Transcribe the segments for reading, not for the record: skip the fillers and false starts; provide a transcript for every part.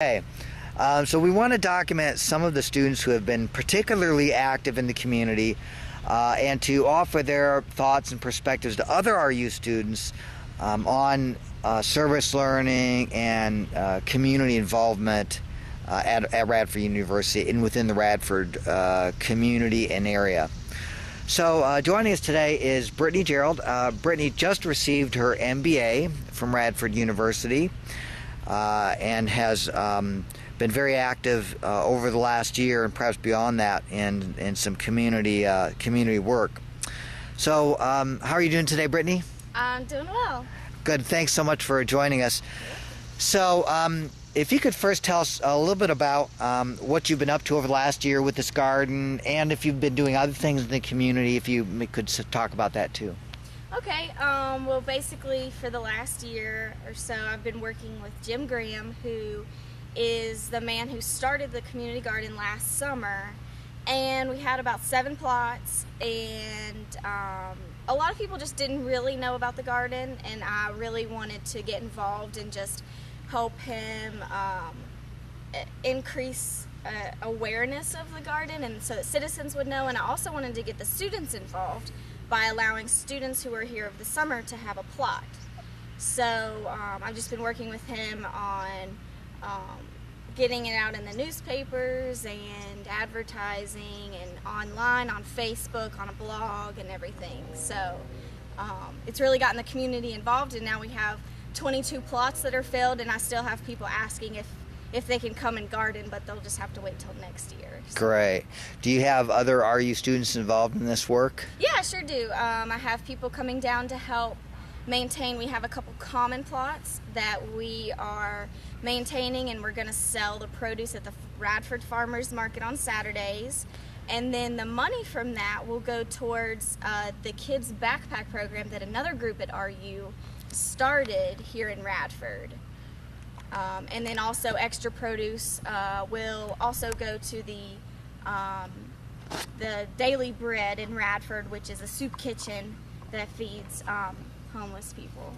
Okay, so we want to document some of the students who have been particularly active in the community and to offer their thoughts and perspectives to other RU students on service learning and community involvement at Radford University and within the Radford community and area. So joining us today is Brittany Gerald. Brittany just received her MBA from Radford University and has been very active over the last year and perhaps beyond that in some community work. So how are you doing today, Brittany? I'm doing well. Good. Thanks so much for joining us. So if you could first tell us a little bit about what you've been up to over the last year with this garden, and if you've been doing other things in the community, if you could talk about that too. Okay, well basically for the last year or so I've been working with Jim Graham, who is the man who started the community garden last summer, and we had about 7 plots, and a lot of people just didn't really know about the garden, and I really wanted to get involved and just help him increase awareness of the garden, and so that citizens would know. And I also wanted to get the students involved by allowing students who are here over the summer to have a plot. So I've just been working with him on getting it out in the newspapers and advertising and online on Facebook, on a blog and everything. So it's really gotten the community involved, and now we have 22 plots that are filled, and I still have people asking if they can come and garden, but they'll just have to wait till next year. So. Great. Do you have other RU students involved in this work? Yeah, I sure do. I have people coming down to help maintain. We have a couple common plots that we are maintaining, and we're going to sell the produce at the Radford Farmers Market on Saturdays. And then the money from that will go towards the kids' backpack program that another group at RU started here in Radford. And then also extra produce will also go to the Daily Bread in Radford, which is a soup kitchen that feeds homeless people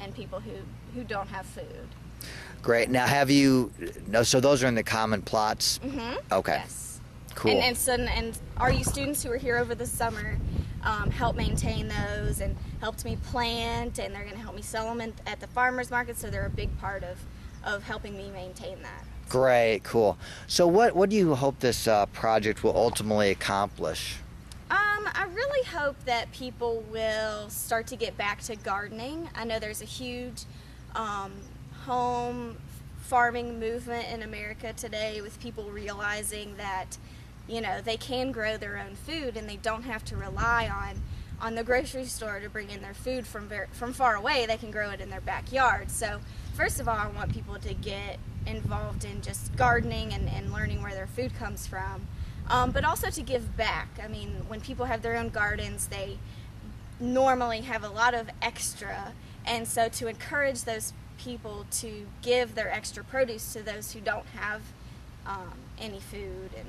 and people who don't have food. Great. Now so those are in the common plots? Mm-hmm. Okay. Yes. Cool. And RU students who were here over the summer helped maintain those and helped me plant, and they're going to help me sell them at the farmers market, so they're a big part of helping me maintain that. Great, cool. So what do you hope this project will ultimately accomplish? I really hope that people will start to get back to gardening. I know there's a huge home farming movement in America today, with people realizing that they can grow their own food and they don't have to rely on the grocery store to bring in their food from far away. They can grow it in their backyard. So first of all, I want people to get involved in just gardening and learning where their food comes from, but also to give back. I mean, when people have their own gardens, they normally have a lot of extra, and so to encourage those people to give their extra produce to those who don't have any food, and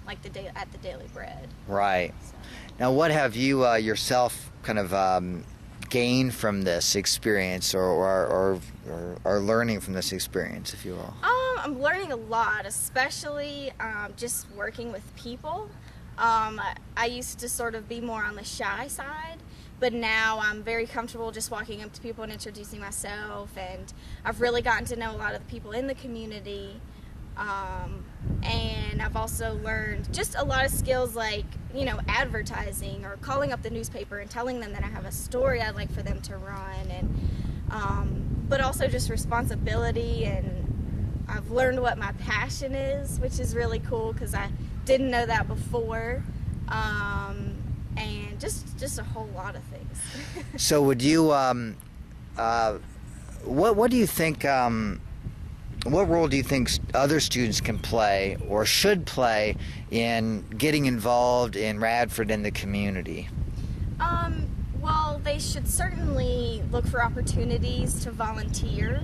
like at the Daily Bread. Right. So. Now, what have you yourself kind of gained from this experience, or learning from this experience, if you will? I'm learning a lot, especially just working with people. I used to sort of be more on the shy side, but now I'm very comfortable just walking up to people and introducing myself, and I've really gotten to know a lot of the people in the community. And I've also learned just a lot of skills like, advertising or calling up the newspaper and telling them that I have a story I'd like for them to run, and but also just responsibility, and I've learned what my passion is, which is really cool because I didn't know that before, and just a whole lot of things. So would you, what do you think, what role do you think other students can play or should play in getting involved in Radford and the community? Well, they should certainly look for opportunities to volunteer.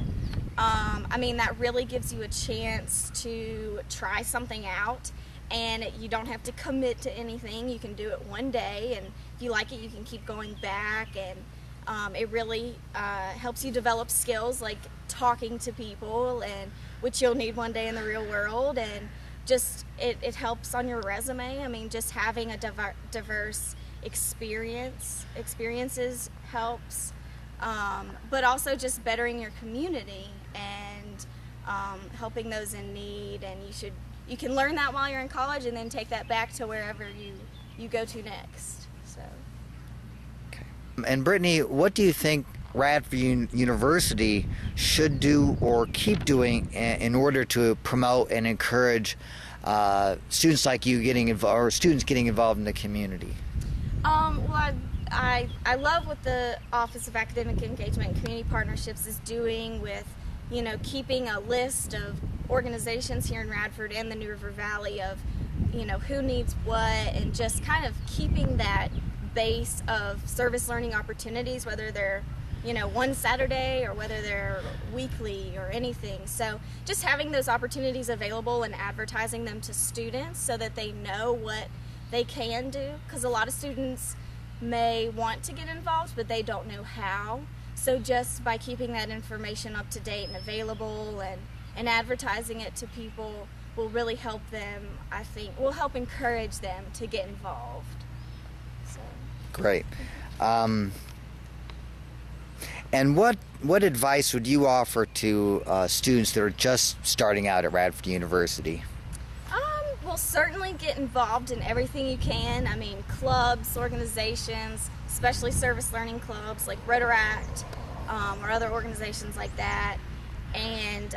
I mean, that really gives you a chance to try something out, and you don't have to commit to anything. You can do it one day, and if you like it, you can keep going back, and it really helps you develop skills like talking to people and which you'll need one day in the real world, and just it helps on your resume. I mean, just having a diverse experiences helps, but also just bettering your community and helping those in need. And you can learn that while you're in college and then take that back to wherever you go to next. So. Okay. And Brittany, what do you think Radford University should do or keep doing in order to promote and encourage students like you getting involved, or students getting involved in the community? Well, I love what the Office of Academic Engagement and Community Partnerships is doing with, keeping a list of organizations here in Radford and the New River Valley of, who needs what, and just kind of keeping that base of service learning opportunities, whether they're one Saturday or whether they're weekly or anything. So just having those opportunities available and advertising them to students so that they know what they can do, because a lot of students may want to get involved but they don't know how. So just by keeping that information up to date and available and advertising it to people will really help them, I think, will help encourage them to get involved. So. Great. And what advice would you offer to students that are just starting out at Radford University? Well, certainly get involved in everything you can. I mean, clubs, organizations, especially service learning clubs like Rotaract or other organizations like that. And,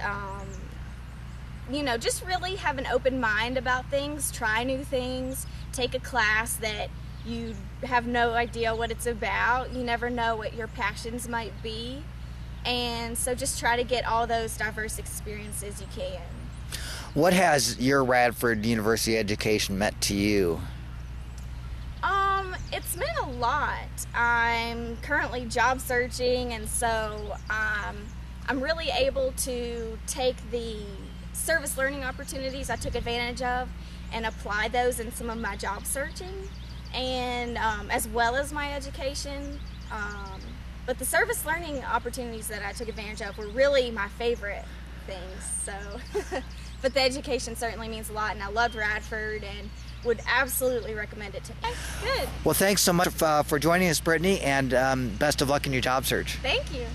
just really have an open mind about things, try new things, take a class that you have no idea what it's about. You never know what your passions might be. And so just try to get all those diverse experiences you can. What has your Radford University education meant to you? It's meant a lot. I'm currently job searching, and so I'm really able to take the service learning opportunities I took advantage of and apply those in some of my job searching, and as well as my education. But the service learning opportunities that I took advantage of were really my favorite things. So, but the education certainly means a lot, and I loved Radford and would absolutely recommend it to me. Good. Well, thanks so much for joining us, Brittany, and best of luck in your job search. Thank you.